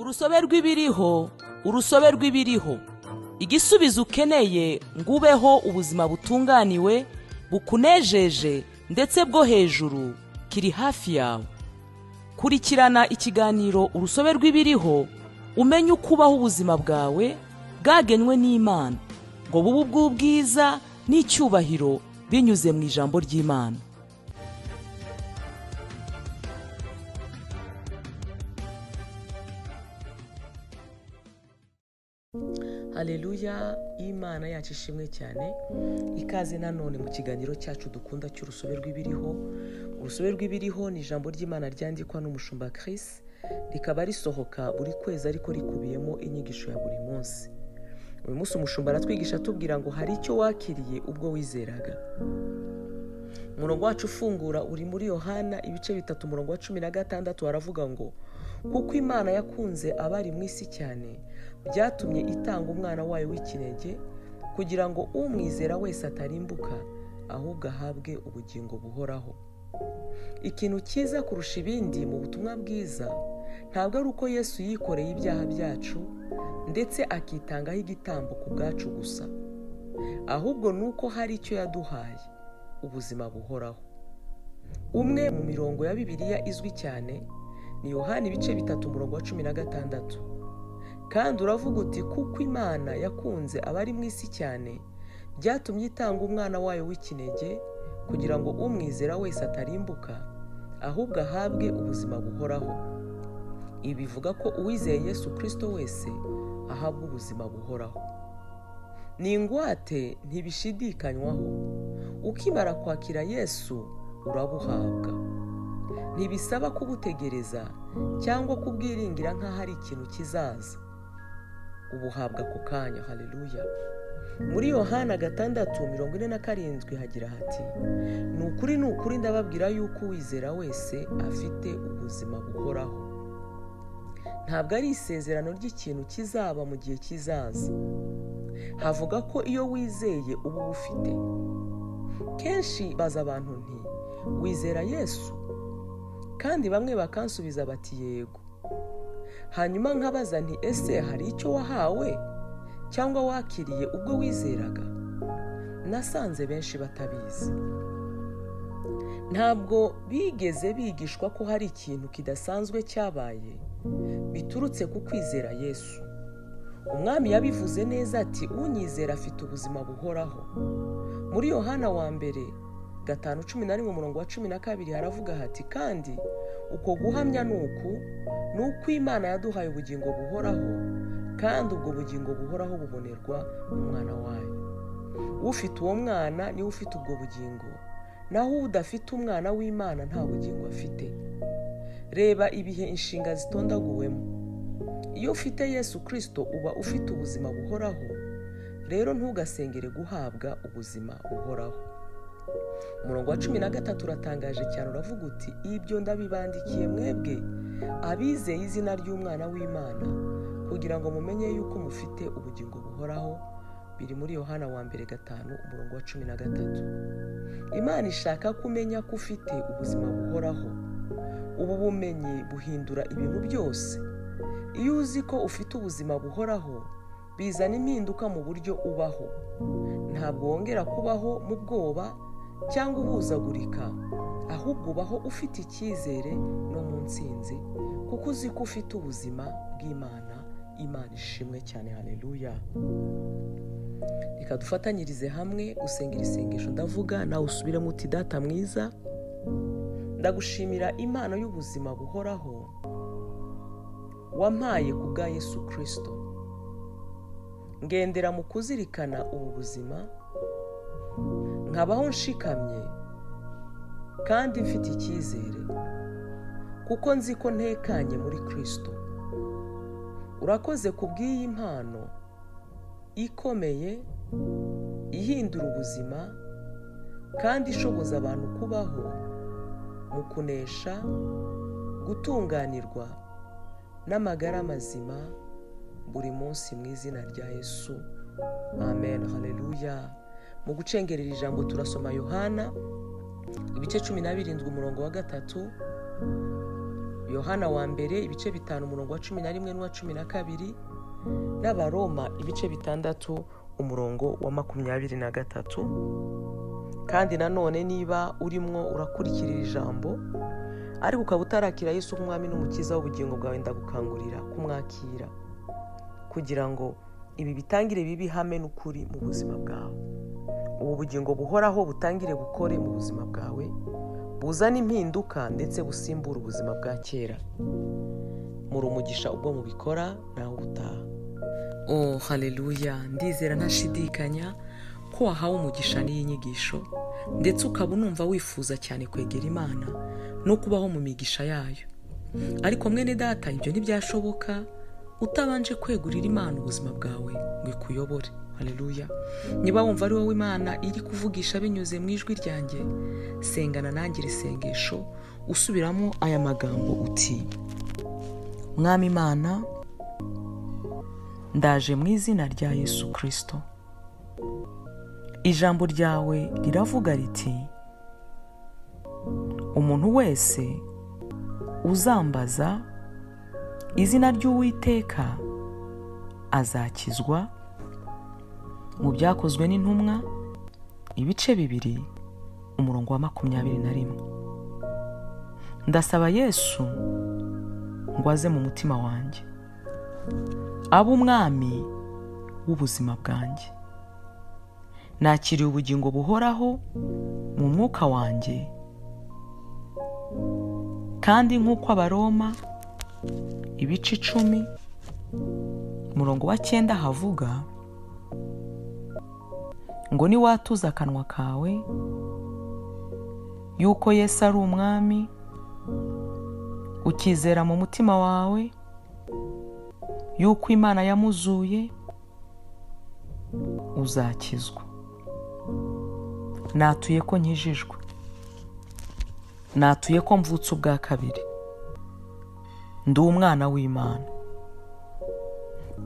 urusobe rw'ibiriho, urusobe rw'ibiriho. Igisubizo ukeneye ngo ubeho ubuzima butunganiwe, bukunejeje ndetse bwo hejuru kiri hafi yawe. Kurikirana ikiganiro urusobe rw'ibiriho, umenye uko ubaho ubuzima bwawe bwagenwe n'Imana ngo bube ubw'ubwiza n'icyubahiro binyuze mu ijambo ry'Imana. Haleluya, Imana yacu ishimwe cyane. Ikaze nanone mu kiganiro cyacu dukunda cy'urusobe rw'ibiriho. Urusobe rw'ibiriho ni ijambo ry'Imana ryandikwa n'umushumba Chris, rikaba risohoka buri kwezi ariko rikubiyemo inyigisho ya buri munsi. Uyu munsi umushumba aratwigisha atubwira ngo hari icyo wakiriye ubwo wizeraga. Umurongo wacu ufungura uri muri Yohana ibice 3 umurongo wa 16 aravuga ngo kuko Imana yakunze abari mu isi cyane byatumye itanga umwana wayo w'ikinege kugira ngo umwizera wese atarimbuka ahubwo ahabwe ubugingo buhoraho. Ikintu cyiza kurusha ibindi mu butumwa bwiza ntabwo ari uko Yesu yikoreye ibyaha byacu ndetse akitangaho igitambo ku bwacu gusa, ahubwo nuko hari icyo yaduhaye, ubuzima buhoraho. Umwe mu mirongo ya Bibiliya izwi cyane ni Yohana ibice 3 umurongo wa 16, kandi uravuga uti kuko Imana yakunze abari mu isi cyane byatumye itanga umwana wayo w'ikinege kugira ngo umwizera wese atarimbuka ahubwo ahabwe ubuzima buhoraho. Ibi bivuga ko uwizeye Yesu Kristo wese ahabwa ubuzima buhoraho. Ni ingwate ntibishidikanywaho. Ukimara kwakira Yesu urabuhabwa. Ntibisaba kubutegereza cyangwa kubwiringira nk'aho ari ikintu kizaza. Ubuhabwa ku kanya. Haleluya. Muri Yohana 6:47 hagira hati ni ukuri ndababwira yuko uwizera wese afite ubuzima buhoraho. Ntabwo ari isezerano ry'ikintu kizaba mu gihe kizaza. Havuga ko iyo wizeye uba ubufite. Kenshi baza abantu nti wizera Yesu, kandi bamwe bakansubiza bati yego. Hanyuma nkabaza nti ese hari icyo wahawe cyangwa wakiriye ubwo wizeraga? Nasanze benshi batabizi. Ntabwo bigeze bigishwa ko hari ikintu kidasanzwe cyabaye biturutse ku kwizera Yesu. Umwami yabivuze neza ati unyizera afite ubuzima buhoraho. Muri Yohana wa mbere 5:11 umurongo wa 12 haravuga hati kandi uko guhamya nuko Imana yaduhaye ubugingo buhoraho, kandi ubwo bugingo buhoraho bubonerwa mu mwana wayo. Ufite uwo mwana niwe ufite ubwo bugingo, naho udafite umwana w'Imana nta bugingo afite. Reba ibihe inshinga zitondaguwemo. Iyo ufite Yesu Kristo uba ufite ubuzima buhoraho. Rero ntugasengere guhabwa ubuzima buhoraho. Umurongo wa 13 uratangaje cyane, uravuga uti ibyo ndabibandikiye mwebwe abizeye izina ry'umwana w'Imana kugira ngo mumenye yuko mufite ubugingo buhoraho. Biri muri Yohana wa mbere 5 umurongo wa 13. Imana ishaka kumenya ko ufite ubuzima buhoraho. Ubu bumenyi buhindura ibintu byose. Iyo uzi ko ufite ubuzima buhoraho bizana impinduka mu buryo ubaho. Ntabwo wongera kubaho mu bwoba cyangwa uhuzagurika, ahubwo ubaho ufite icyizere no mu ntsinzi kuko uzi ko ufite ubuzima bw'Imana. Imana ishimwe cyane. Haleluya. Reka dufatanyirize hamwe gusengera isengesho. Ndavuga nawe usubiremo uti data mwiza, ndagushimira Imana y'ubuzima buhoraho wampaye ku bwa Yesu Kristo. Ngendera mu kuzirikana ubu buzima, nkabaho nshikamye kandi mfite icyizere kuko nzi ko ntekanye muri Kristo. Urakoze ku bw'iyi mpano ikomeye ihindura ubuzima kandi ishoboza abantu kubaho mu kunesha, gutunganirwa n'amagara mazima buri munsi mu izina rya Yesu. Amen. Haleluya. Mu gucengerera ijambo turasoma Yohana ibice 17 umurongo wa 3 Yohana wa mbere ibice 5 umurongo wa 11 n'uwa 12, n'Abaroma ibice 6 umurongo wa 23. Kandi nanone niba urimwo urakurikirira ijambo ariko ukaba utarakira Yesu nk'umwami n'umukiza w'ubugingo bwawe, ndagukangurira kumwakira kugira ngo ibi bitangire bibihame n'ukuri mu buzima bwawe. Ubu bugingo buhoraho butangire bukore mu buzima bwawe, buzana impinduka ndetse busimbura ubuzima bwa kera. Muri umugisha ubwo mubikora nawe utaha. Oh haleluya, ndizera ntashidikanya ko wahawe umugisha n'iyi nyigisho, ndetse ukaba unumva wifuza cyane kwegera Imana no kubaho mu migisha yayo. Ariko mwene data, ibyo ntibyashoboka utabanje kwegurira Imana ubuzima bwawe ngo ikuyobore. Haleluya. Niba wumva ari wowe Imana iri kuvugisha binyuze mu ijwi ryanjye, sengana nanjye isengesho usubiramo aya magambo uti: Mwami Imana, ndaje mu izina rya Yesu Kristo. Ijambo ryawe riravuga riti, umuntu wese uzambaza izina ry'Uwiteka azakizwa. Mu Byakozwe n'Intumwa ibice 2 umurongo wa 21. Ndasaba Yesu ngo aze mu mutima wanjye, abe umwami w'ubuzima bwanjye. Nakiriye ubugingo buhoraho mu mwuka wanjye, kandi nk'uko Abaroma ibice 10 umurongo wa 9 havuga ngo niwatuza akanwa kawe yuko Yesu ari umwami, ukizera mu mutima wawe yuko Imana yamuzuye, uzakizwa. Natuye ko nkijijwe, natuye ko mvutse ubwa kabiri, ndi umwana w'Imana.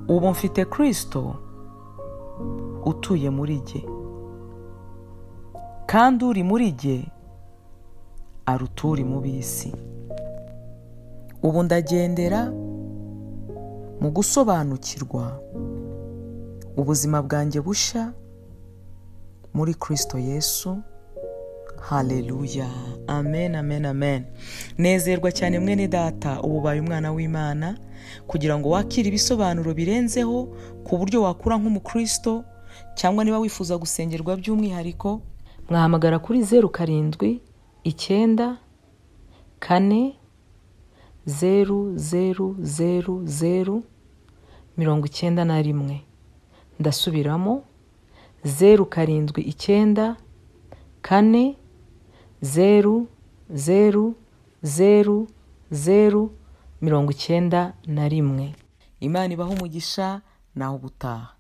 Ubu mfite Kristo utuye muri jye, kandi uri muri jye aruta uri mu b'isi. Ubu ndagendera mu gusobanukirwa ubuzima bwanjye bushya muri Kristo Yesu. Haleluya, amen, amen, amen. Nezerwa cyane mwene data, ububaye umwana w'Imana, kugira ngo wakire ibisobanuro birenzeho ku buryo wakura nk'umukristo, cyangwa niba wifuza gusengerwa by'umwihariko, mwahamagara kuri 07 9 4 000 91. Ndasubiramo 07 9 4 000 91. Imana ibaho umugisha naho ubutaha.